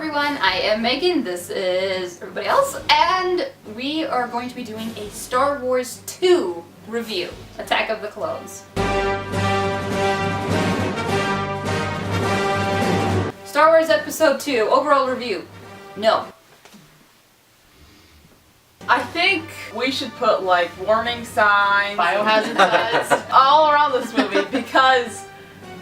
everyone, I am Megan, this is everybody else, and we are going to be doing a Star Wars 2 review, Attack of the Clones. Star Wars Episode 2, overall review, no. I think we should put like warning signs, biohazard signs, all around this movie because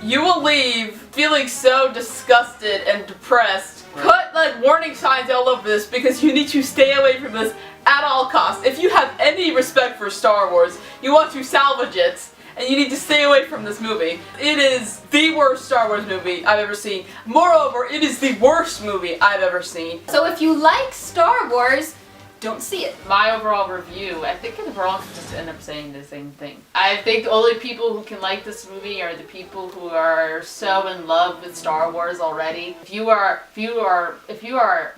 you will leave feeling so disgusted and depressed. Put like warning signs all over this because you need to stay away from this at all costs. If you have any respect for Star Wars, you want to salvage it, and you need to stay away from this movie. It is the worst Star Wars movie I've ever seen. Moreover, it is the worst movie I've ever seen. So if you like Star Wars, don't see it. My overall review, I think we're all just end up saying the same thing. I think the only people who can like this movie are the people who are so in love with Star Wars already. If you are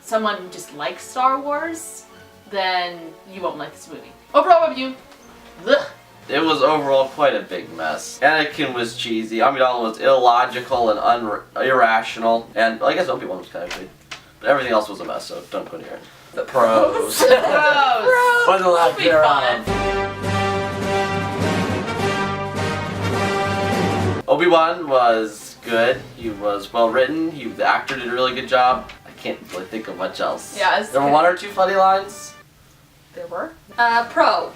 someone who just likes Star Wars, then you won't like this movie. Overall review, ugh. It was overall quite a big mess. Anakin was cheesy, Amidala was illogical and irrational, and well, I guess Obi-Wan was kind of good. But everything else was a mess, so don't go near it. The pros. Gross. Wasn't allowed to get around them. Obi-Wan was good. He was well written. The actor did a really good job. I can't really think of much else. Yeah, there were one or two funny lines. There were? Pro.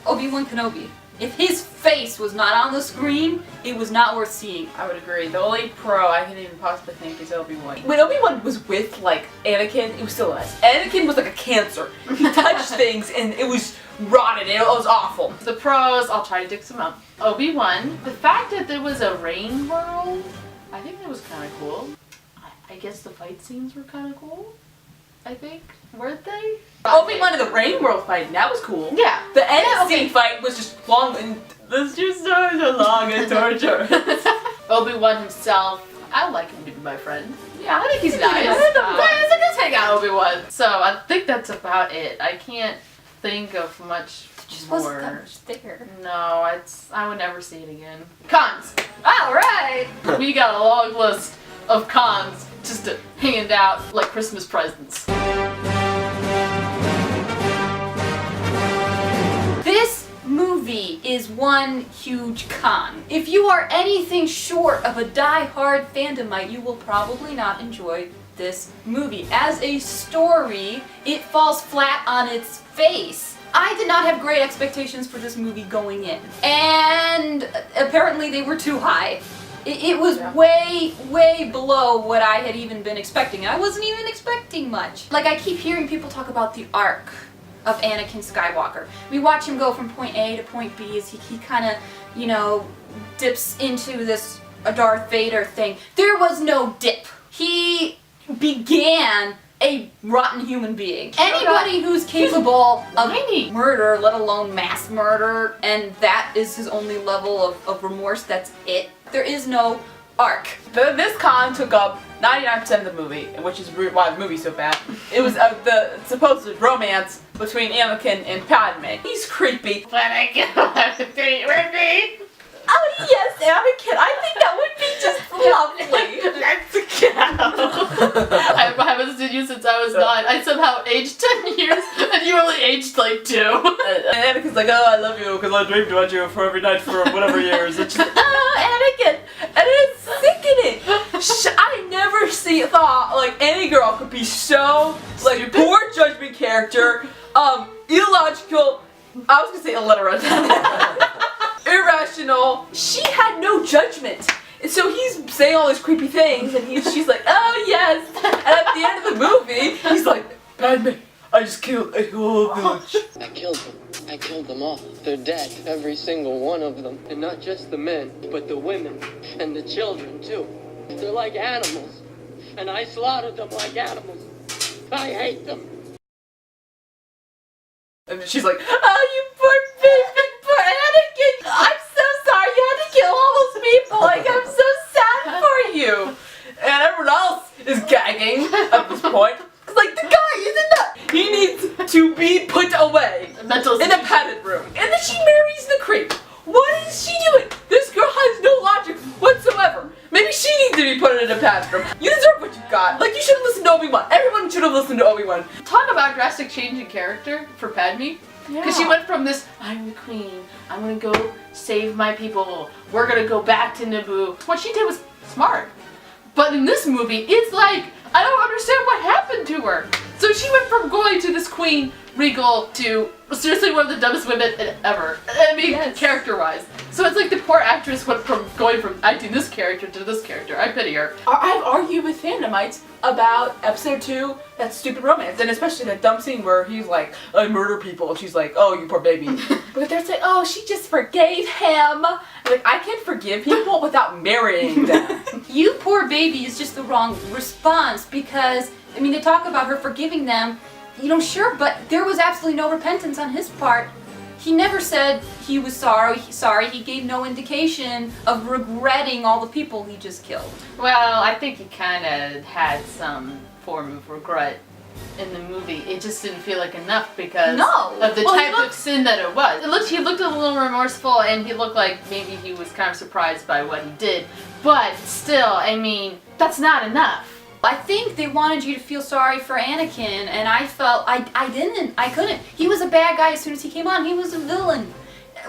Obi-Wan Kenobi. If his face was not on the screen, it was not worth seeing. I would agree. The only pro I can even possibly think is Obi-Wan. When Obi-Wan was with, like, Anakin, it was still nice. Anakin was like a cancer. He touched things and it was rotted and it was awful. The pros, I'll try to dig some up. Obi-Wan, the fact that there was a rain world, I think that was kind of cool. I guess the fight scenes were kind of cool. I think. Weren't they? Obi-Wan in the Rain World fight, that was cool. Yeah. The end scene fight was just long and this just so long and torture. Obi-Wan himself, I like him to be my friend. Yeah, I think he's nice. Let's hang out, Obi-Wan. So I think that's about it. I can't think of much Just more. wasn't that much there. No, I would never see it again. Cons. Alright! We got a long list of cons just hanging out like Christmas presents. This movie is one huge con. If you are anything short of a die-hard fandomite, you will probably not enjoy this movie. As a story, it falls flat on its face. I did not have great expectations for this movie going in, and apparently they were too high. It was way below what I had even been expecting. I wasn't even expecting much. Like, I keep hearing people talk about the arc of Anakin Skywalker. We watch him go from point A to point B as he kind of, you know, dips into this Darth Vader thing. There was no dip. He began a rotten human being. Anybody who's capable of murder, let alone mass murder, and that is his only level of remorse, that's it. There is no arc. This con took up 99% of the movie, which is why the movie's so bad. It was the supposed romance between Anakin and Padme. He's creepy. But I can't date with me. Oh yes, Anakin. I think that would be just lovely. That's a cow. I haven't seen you since I was 9. I somehow aged 10 years, and you only aged like 2. And Anakin's like, oh, I love you because I dreamed about you for every night for whatever years. It's just, oh, Anakin, and it's sickening. I never thought like any girl could be so like Stupid? poor judgment character, illogical. I was gonna say illiterate. Irrational. She had no judgment. And so he's saying all these creepy things and she's like, oh yes. And at the end of the movie, he's like, Padme, I just killed a whole village. I killed them. I killed them all. They're dead. Every single one of them. And not just the men, but the women and the children too. They're like animals. And I slaughtered them like animals. I hate them. And she's like, oh, you poor baby, poor Anakin. I'm so sorry you had to kill all those people. Like, I'm so sad for you. And everyone else is gagging at this point. Cause like, the guy isn't that. He needs to be put away in a padded room. And then she marries the creep. What is she doing? This girl has no logic whatsoever. Maybe she needs to be put in a padded room. You deserve what you got. Like, you should have listened to Obi-Wan. Everyone should have listened to Obi-Wan. Talk about drastic change in character for Padme. Because she went from this, I'm the queen, I'm gonna go save my people, we're gonna go back to Naboo. What she did was smart. But in this movie, it's like, I don't understand what happened to her. So she went from going to this queen regal to seriously one of the dumbest women ever. I mean, character-wise. So it's like the poor actress went from going from acting this character to this character. I pity her. I've argued with fandomites about episode 2, that stupid romance, and especially that dumb scene where he's like, I murder people, and she's like, oh, you poor baby. But they're saying, oh, she just forgave him. I'm like, I can forgive people without marrying them. You poor baby is just the wrong response because, I mean, they talk about her forgiving them, you know, sure, but there was absolutely no repentance on his part. He never said he was sorry. He gave no indication of regretting all the people he just killed. Well, I think he kind of had some form of regret in the movie. It just didn't feel like enough because of the type of sin that it was. He looked a little remorseful, and he looked like maybe he was kind of surprised by what he did. But still, I mean, that's not enough. I think they wanted you to feel sorry for Anakin, and I felt I didn't. I couldn't. He was a bad guy as soon as he came on. He was a villain.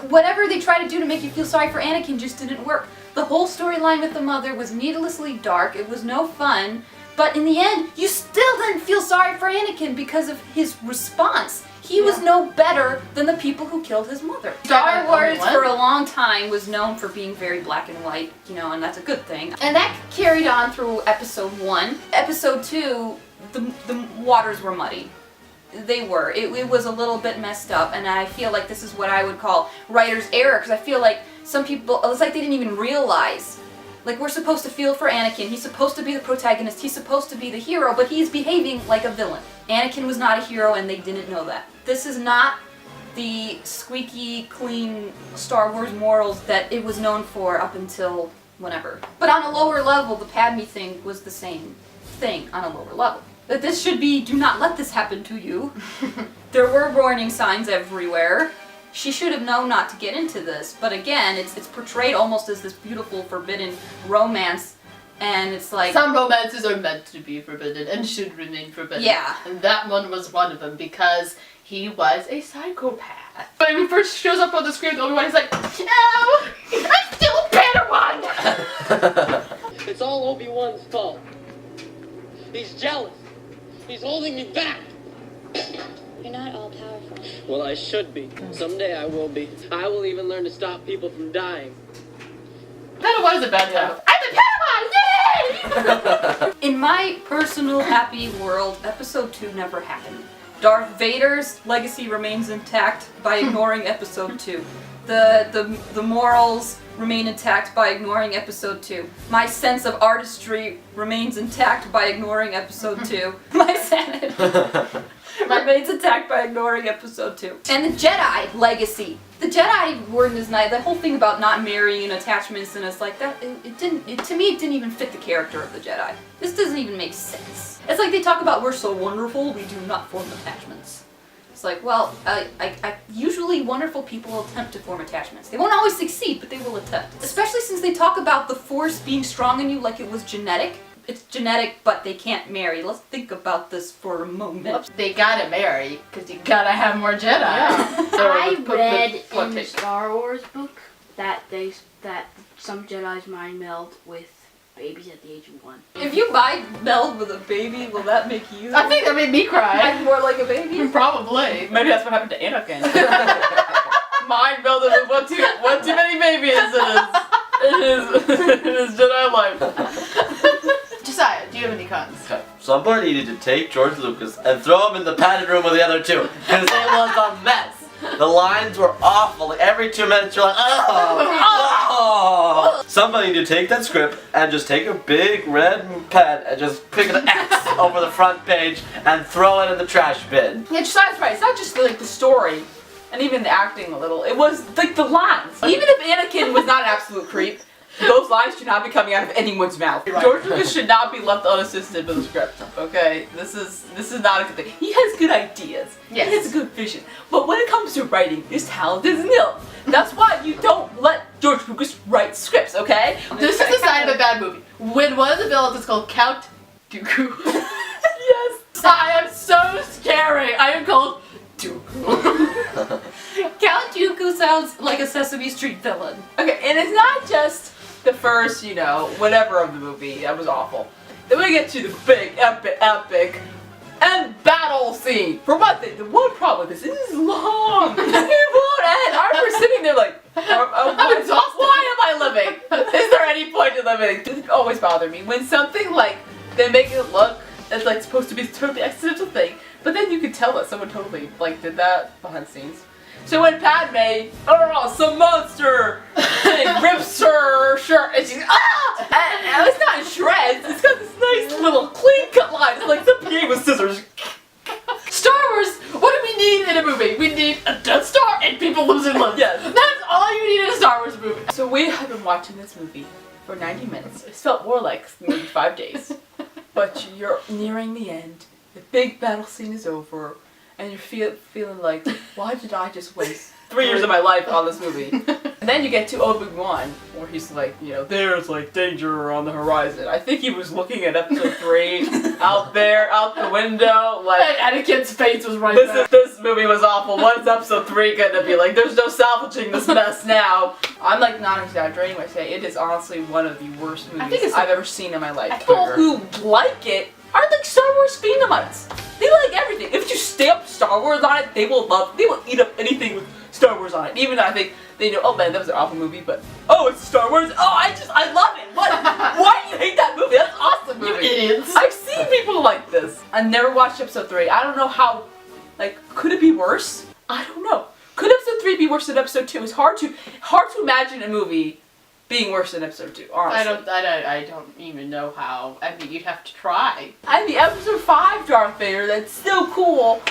Whatever they tried to do to make you feel sorry for Anakin just didn't work. The whole storyline with the mother was needlessly dark. It was no fun. But in the end, you still didn't feel sorry for Anakin because of his response. He was no better than the people who killed his mother. Star Wars for a long time was known for being very black and white, you know, and that's a good thing. And that carried on through episode 1. Episode 2, the waters were muddy. They were. It was a little bit messed up, and I feel like this is what I would call writer's error, because I feel like some people, it's like they didn't even realize. Like, we're supposed to feel for Anakin. He's supposed to be the protagonist. He's supposed to be the hero, but he's behaving like a villain. Anakin was not a hero, and they didn't know that. This is not the squeaky clean Star Wars morals that it was known for up until whenever. But on a lower level, the Padme thing was the same thing on a lower level. That this should be, do not let this happen to you. There were warning signs everywhere. She should have known not to get into this, but again, it's portrayed almost as this beautiful, forbidden romance, and it's like... Some romances are meant to be forbidden and should remain forbidden. Yeah. And that one was one of them because he was a psychopath. When he first shows up on the screen, Obi-Wan is like, no, I'm still a Padawan! It's all Obi-Wan's fault. He's jealous. He's holding me back. You're not all powerful. Well, I should be. Someday I will be. I will even learn to stop people from dying. Padawan is a bad time. I'm a Padawan! Yay! In my personal happy world, episode 2 never happened. Darth Vader's legacy remains intact by ignoring episode 2. The morals remain intact by ignoring episode 2. My sense of artistry remains intact by ignoring episode 2. My sanity remains intact by ignoring episode 2. And the Jedi legacy. The Jedi weren't as nice. The whole thing about not marrying and attachments and it's like that, to me it didn't even fit the character of the Jedi. This doesn't even make sense. It's like they talk about we're so wonderful, we do not form attachments. It's like, well, usually wonderful people attempt to form attachments. They won't always succeed, but they will attempt. Especially since they talk about the Force being strong in you like it was genetic. It's genetic, but they can't marry. Let's think about this for a moment. They gotta marry, because you gotta have more Jedi. Yeah. I read in the Star Wars book that some Jedi's mind meld with babies at the age of 1. If you mind meld with a baby, will that make you I think that made me cry. act more like a baby? Probably. Maybe that's what happened to Anakin. Mind melded with one too many babies in his Jedi life. Josiah, do you have any cons? Okay. Somebody needed to take George Lucas and throw him in the padded room with the other two, because it was a mess. The lines were awful. Like, every 2 minutes you're like, oh! Somebody needed to take that script and just take a big red pen and just pick an X over the front page and throw it in the trash bin. Yeah, Josiah's right. It's not just like the story and even the acting a little. It was like the lines. Even if Anakin was not an absolute creep, those lines should not be coming out of anyone's mouth. George Lucas should not be left unassisted with the script. Okay, this is not a good thing. He has good ideas. Yes. He has a good vision. But when it comes to writing, his talent is nil. That's why you don't let George Lucas write scripts. Okay. This is a sign of a bad movie. When one of the villains is called Count Dooku. scary. I am called Dooku. Count Dooku sounds like a Sesame Street villain. Okay, and it's not just the first, whatever of the movie. That was awful. Then we get to the big, epic end battle scene. For one thing, the one problem with this is long. It won't end. I remember sitting there like, I'm exhausted. Why am I living? Is there any point in living? It always bothered me when something like they make it look as like supposed to be a totally accidental thing, but then you could tell that someone totally like did that behind the scenes. So when Padme, some monster thing rips her shirt and she's and it's not in shreds. It's got this nice little clean cut line. It's like the PA with scissors. Star Wars, what do we need in a movie? We need a Death Star and people losing limbs. Yes. That's all you need in a Star Wars movie. So we have been watching this movie for 90 minutes. It's felt more like maybe 5 days. But you're nearing the end. The big battle scene is over. And you're feeling like, why did I just waste 3 years of my life on this movie? And then you get to Obi-Wan, where he's like, there's like danger on the horizon. I think he was looking at episode 3 out there, out the window, like. And Anakin's face was right there. This movie was awful. What's episode 3 gonna be like? There's no salvaging this mess now. I'm like not exaggerating when I say it is honestly one of the worst movies I've ever seen in my life. People who like it are like Star Wars phenomites. They like everything. If you stamp Star Wars on it, they will eat up anything with Star Wars on it. Even though I think they know, oh man, that was an awful movie, but it's Star Wars. Oh, I love it. What? Why do you hate that movie? That's an awesome movie. You idiots. I've seen people like this. I never watched episode 3. I don't know how, could it be worse? I don't know. Could episode 3 be worse than episode 2? It's hard to imagine a movie being worse than episode 2, honestly. I don't even know how. I mean, you'd have to try. And the episode 5 Darth Vader, that's still cool.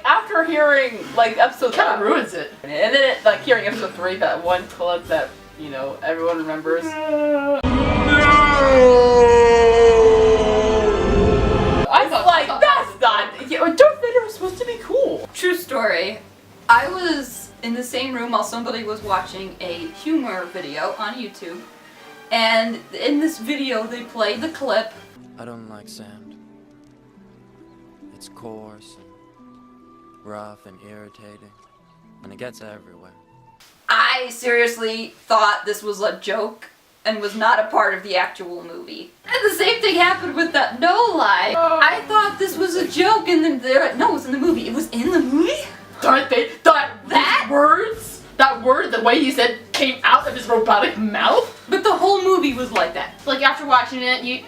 After hearing, episode Kind of ruins it. And then, hearing episode 3, that one clip that, everyone remembers. I was like, that's not... Darth Vader was supposed to be cool. True story. I was in the same room while somebody was watching a humor video on YouTube, and in this video they played the clip. I don't like sand. It's coarse and rough and irritating, and it gets everywhere. I seriously thought this was a joke and was not a part of the actual movie. And the same thing happened with that no lie. I thought this was a joke, and then no, it was in the movie. It was in the movie? Darth Vader, that word, the way he said, came out of his robotic mouth. But the whole movie was like that. After watching it, you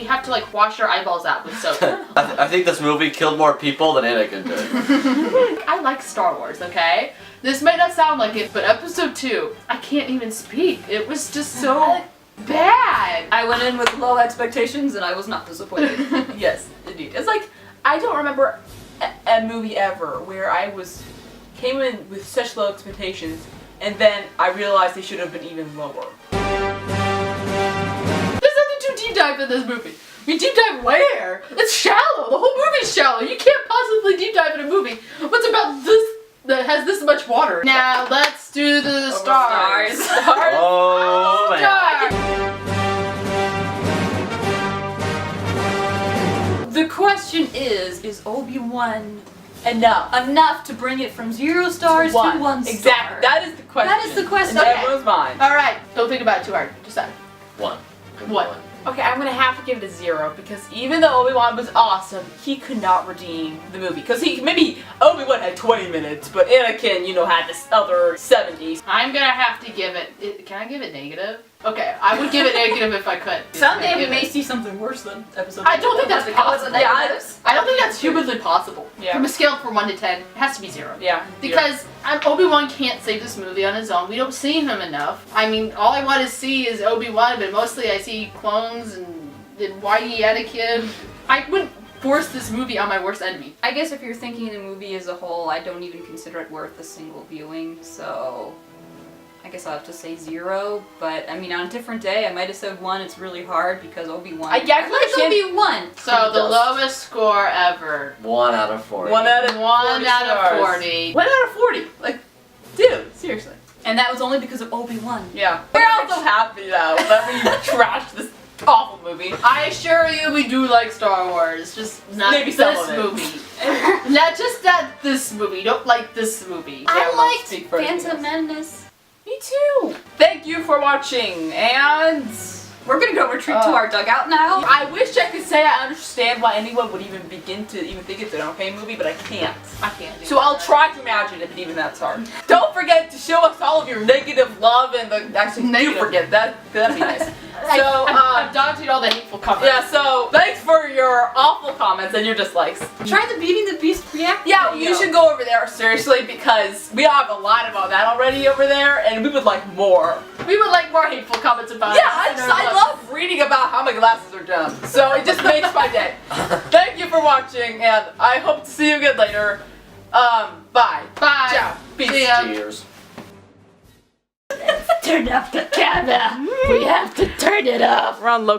have to wash your eyeballs out with soap. I think this movie killed more people than Anakin did. I like Star Wars, okay? This may not sound like it, but episode 2, I can't even speak. It was just so bad. I went in with low expectations and I was not disappointed. Yes, indeed. It's I don't remember a movie ever where I came in with such low expectations and then I realized they should have been even lower. There's nothing too deep dive in this movie. We deep dive where? It's shallow. The whole movie's shallow. You can't possibly deep dive in a movie. What's about this that has this much water? Now let's do the stars. Oh, man. The question is Obi-Wan Enough to bring it from 0 stars to 1 star? Exactly. That is the question. That is the question. In Okay. everyone's mind. Alright, don't think about it too hard. Decide. 1. What? Okay, I'm gonna have to give it a 0 because even though Obi-Wan was awesome, he could not redeem the movie. Because maybe Obi-Wan had 20 minutes, but Anakin, had this other 70. I'm gonna have to give it. Can I give it negative? Okay, I would give it negative if I could. Someday we may see something worse than episode 2. I don't think that's possible. Yeah, I don't think that's humanly possible. Yeah. From a scale from 1 to 10, it has to be 0. Yeah. Because Obi-Wan can't save this movie on his own. We don't see him enough. I mean, all I want to see is Obi-Wan, but mostly I see clones and whitey Anakin. I wouldn't force this movie on my worst enemy. I guess if you're thinking the movie as a whole, I don't even consider it worth a single viewing, so I guess I'll have to say 0, but I mean on a different day I might have said 1. It's really hard because Obi-Wan. I like Obi-Wan! So the lowest score ever. 1 out of 40. 1 out of 40 1 out of stars. 40. 1 out of 40. Dude, seriously. And that was only because of Obi-Wan. Yeah. We're also happy though that we trashed this Awful movie. I assure you, we do like Star Wars. Just not Maybe some this of it. movie. not this movie. Don't like this movie. I won't liked speak for anything Phantom Menace. Me too. Thank you for watching, and We're gonna go retreat to our dugout now. I wish I could say I understand why anyone would even begin to even think it's an okay movie, but I can't. I can't. So I'll try to imagine it, but even that's hard. Don't forget to show us all of your negative love and the actually do Negative. forget that'd be nice. So I'm dodging all the hateful comments. yeah, so thanks for your awful comments and your dislikes. Try the Beating the Beast react. Yeah, video. you should go over there seriously because we have a lot about that already over there, and we would like more. We would like more hateful comments about Yeah, us and our I love. love reading about how my glasses are dumb. So it just makes my day. Thank you for watching, and I hope to see you again later. Bye. Bye. Ciao. Peace. See ya. Cheers. Turn up the camera. We have to turn it up. We're on low